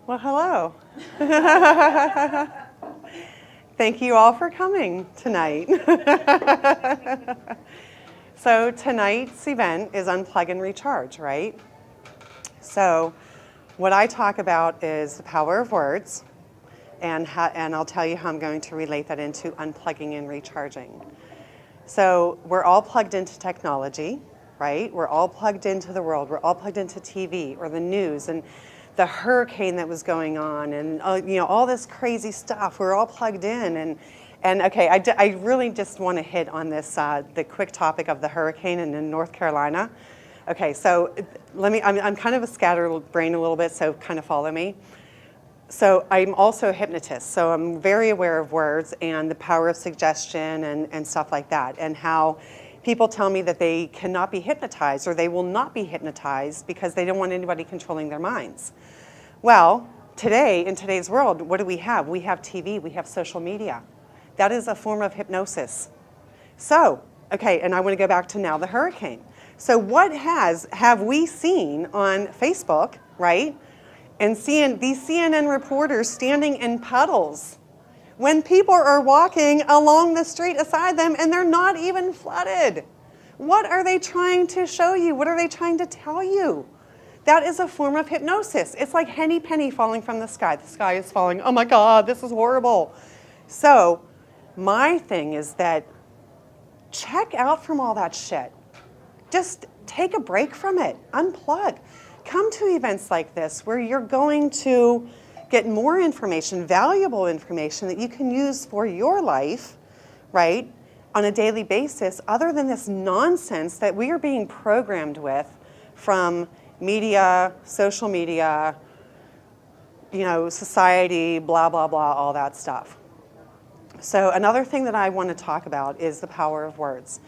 Well, hello. Thank you all for coming tonight. So tonight's event is Unplug and Recharge, right? So what I talk about is the power of words, and I'll tell you how I'm going to relate that into unplugging and recharging. So we're all plugged into technology, right? We're all plugged into the world. We're all plugged into TV or the news and the hurricane that was going on and all this crazy stuff. We're all plugged in. And okay, I really just want to hit on this, the quick topic of the hurricane in North Carolina. Okay, so I'm kind of a scatterbrain a little bit, so kind of follow me. So I'm also a hypnotist, so I'm very aware of words and the power of suggestion and stuff like that, and how people tell me that they cannot be hypnotized or they will not be hypnotized because they don't want anybody controlling their minds. Well, today, in today's world, what do we have? We have TV, we have social media. That is a form of hypnosis. So, okay, and I want to go back to now the hurricane. So what have we seen on Facebook, right? And seeing these CNN reporters standing in puddles when people are walking along the street beside them and they're not even flooded. What are they trying to show you? What are they trying to tell you? That is a form of hypnosis. It's like Henny Penny falling from the sky. The sky is falling. Oh my God, this is horrible. So my thing is that check out from all that shit. Just take a break from it. Unplug. Come to events like this where you're going to get more information, valuable information that you can use for your life, right, on a daily basis, other than this nonsense that we are being programmed with from media, social media, society, blah, blah, blah, all that stuff. So another thing that I want to talk about is the power of words.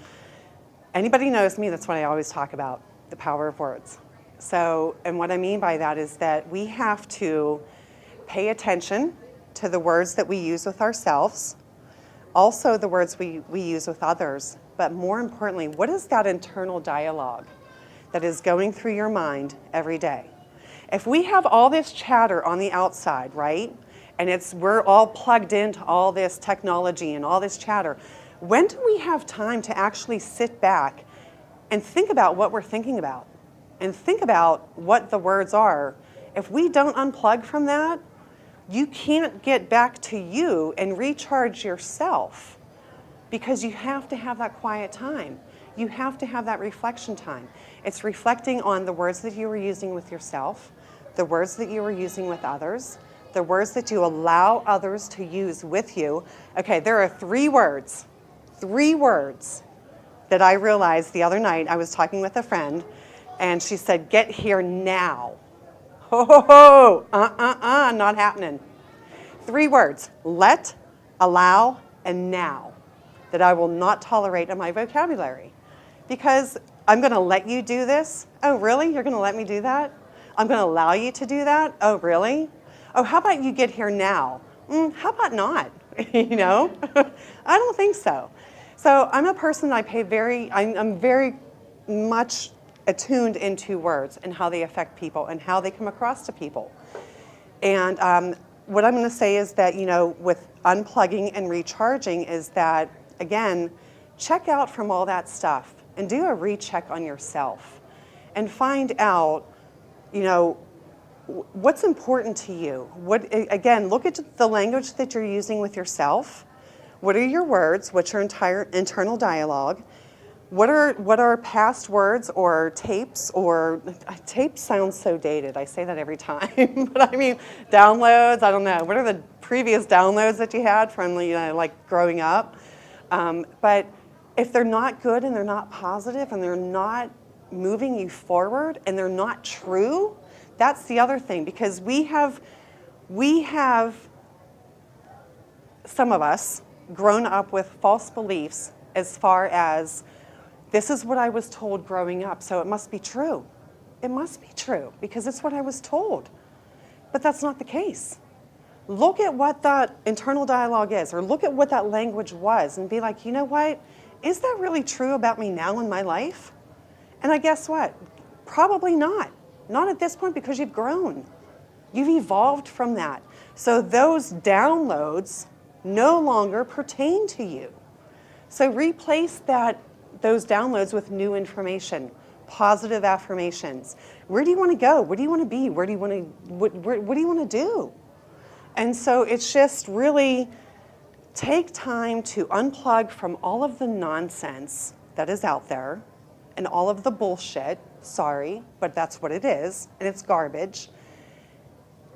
Anybody knows me, that's what I always talk about, the power of words. So, and what I mean by that is that we have to pay attention to the words that we use with ourselves, also the words we use with others, but more importantly, what is that internal dialogue that is going through your mind every day? If we have all this chatter on the outside, right, and we're all plugged into all this technology and all this chatter, when do we have time to actually sit back and think about what we're thinking about? And think about what the words are. If we don't unplug from that, you can't get back to you and recharge yourself because you have to have that quiet time. You have to have that reflection time. It's reflecting on the words that you were using with yourself, the words that you were using with others, the words that you allow others to use with you. Okay, there are three words that I realized the other night. I was talking with a friend, and she said, "Get here now." Ho, ho, ho, not happening. Three words: let, allow, and now, that I will not tolerate in my vocabulary. Because I'm going to let you do this. Oh, really? You're going to let me do that? I'm going to allow you to do that? Oh, really? Oh, how about you get here now? How about not? I don't think so. So I'm a person that I'm very much attuned into words and how they affect people and how they come across to people. And what I'm going to say is that, with unplugging and recharging is that, again, check out from all that stuff and do a recheck on yourself and find out, what's important to you. Again, look at the language that you're using with yourself. What are your words? What's your entire internal dialogue? What are past words or tapes, or tapes sounds so dated. I say that every time, but I mean downloads. I don't know. What are the previous downloads that you had from like growing up? But if they're not good and they're not positive and they're not moving you forward and they're not true, that's the other thing, because we have some of us grown up with false beliefs as far as, this is what I was told growing up, so it must be true. It must be true because it's what I was told. But that's not the case. Look at what that internal dialogue is, or look at what that language was and be like, you know what? Is that really true about me now in my life? And I guess what? Probably not. Not at this point, because you've grown. You've evolved from that. So those downloads no longer pertain to you. So replace those downloads with new information, positive affirmations. Where do you want to go? Where do you want to be? What do you want to do? And so it's just really take time to unplug from all of the nonsense that is out there and all of the bullshit. Sorry, but that's what it is, and it's garbage.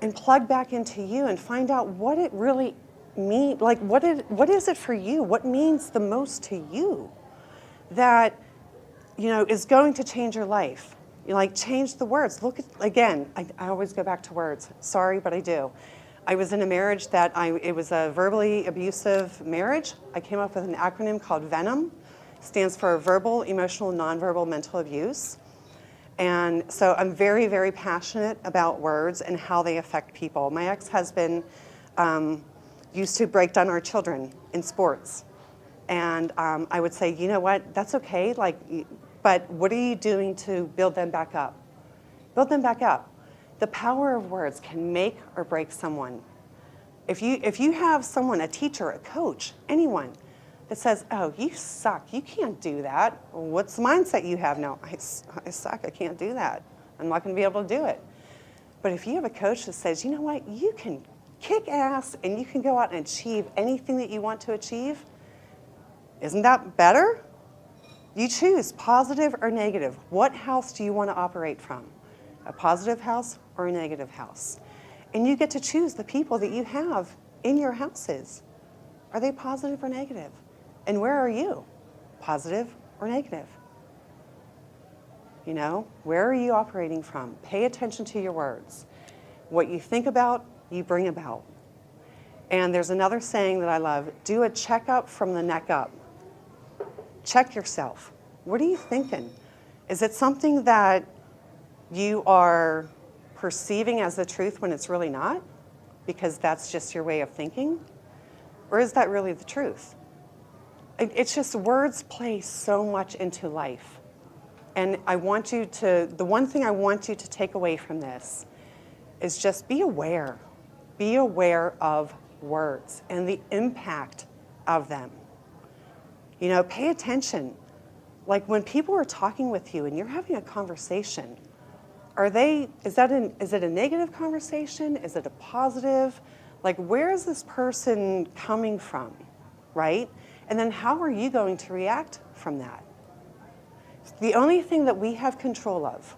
And plug back into you and find out what it really means. Like, what is it for you? What means the most to you that, is going to change your life? Change the words. Look at, again, I always go back to words. Sorry, but I do. I was in a marriage it was a verbally abusive marriage. I came up with an acronym called VENOM. Stands for Verbal, Emotional, Nonverbal Mental Abuse. And so I'm very, very passionate about words and how they affect people. My ex-husband used to break down our children in sports. And I would say, you know what, that's okay, but what are you doing to build them back up? Build them back up. The power of words can make or break someone. If you have someone, a teacher, a coach, anyone, that says, oh, you suck, you can't do that. What's the mindset you have now? I suck, I can't do that. I'm not going to be able to do it. But if you have a coach that says, you know what, you can kick ass and you can go out and achieve anything that you want to achieve, isn't that better? You choose positive or negative. What house do you want to operate from? A positive house or a negative house? And you get to choose the people that you have in your houses. Are they positive or negative? And where are you? Positive or negative? Where are you operating from? Pay attention to your words. What you think about, you bring about. And there's another saying that I love, do a checkup from the neck up. Check yourself. What are you thinking? Is it something that you are perceiving as the truth when it's really not? Because that's just your way of thinking? Or is that really the truth? It's just words play so much into life. And the one thing I want you to take away from this is just be aware. Be aware of words and the impact of them. Pay attention. Like when people are talking with you and you're having a conversation, is it a negative conversation? Is it a positive? Like, where is this person coming from, right? And then how are you going to react from that? The only thing that we have control of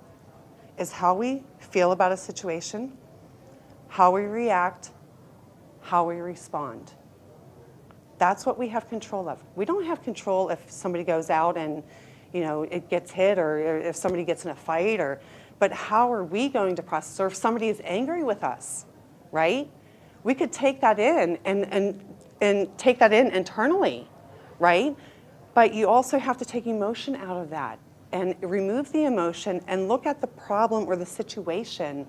is how we feel about a situation, how we react, how we respond. That's what we have control of. We don't have control if somebody goes out and, it gets hit, or if somebody gets in a fight, but how are we going to process, or if somebody is angry with us, right? We could take that in and take that in internally, right? But you also have to take emotion out of that and remove the emotion and look at the problem or the situation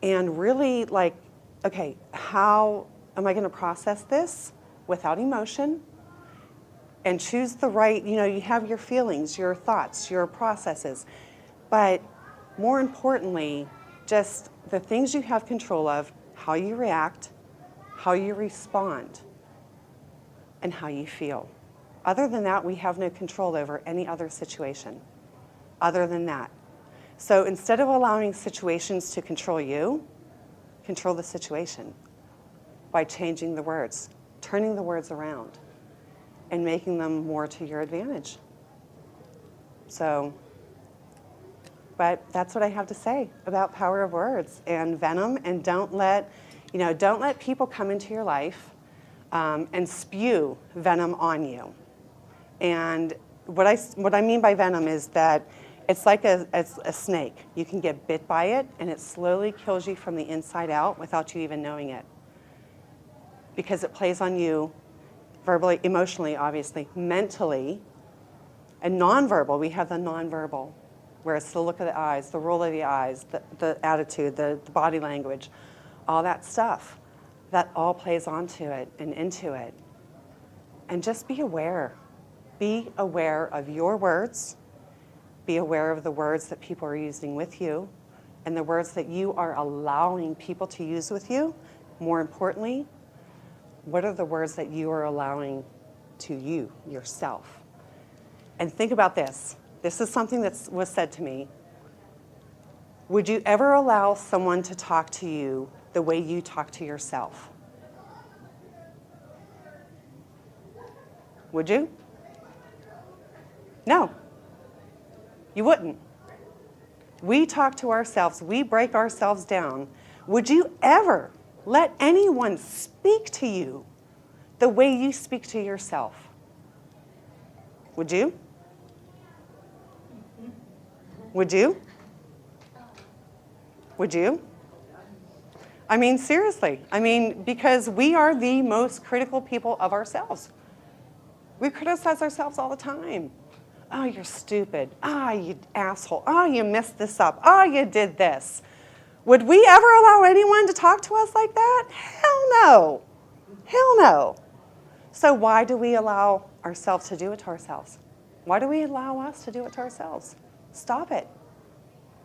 and really okay, how am I going to process this without emotion? And choose the right, you have your feelings, your thoughts, your processes. But more importantly, just the things you have control of, how you react, how you respond, and how you feel. Other than that, we have no control over any other situation. Other than that. So instead of allowing situations to control you, control the situation by changing the words, turning the words around, and making them more to your advantage. But that's what I have to say about power of words and venom. And don't let people come into your life and spew venom on you. And what I mean by venom is that it's like a snake. You can get bit by it, and it slowly kills you from the inside out without you even knowing it. Because it plays on you verbally, emotionally, obviously, mentally, and nonverbal. We have the nonverbal, where it's the look of the eyes, the roll of the eyes, the attitude, the body language, all that stuff. That all plays onto it and into it. And just be aware. Be aware of your words. Be aware of the words that people are using with you, and the words that you are allowing people to use with you, more importantly, what are the words that you are allowing to you, yourself? And think about this. This is something that was said to me. Would you ever allow someone to talk to you the way you talk to yourself? Would you? No. You wouldn't. We talk to ourselves. We break ourselves down. Would you ever let anyone speak to you the way you speak to yourself? Would you? Would you? Would you? I mean, seriously. I mean, because we are the most critical people of ourselves. We criticize ourselves all the time. Oh, you're stupid. Ah, oh, you asshole. Oh, you messed this up. Oh, you did this. Would we ever allow anyone to talk to us like that? Hell no. Hell no. So why do we allow ourselves to do it to ourselves? Why do we allow us to do it to ourselves? Stop it.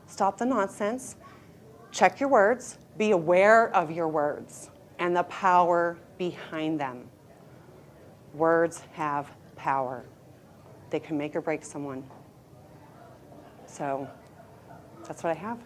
Stop the nonsense. Check your words. Be aware of your words and the power behind them. Words have power. They can make or break someone. So that's what I have.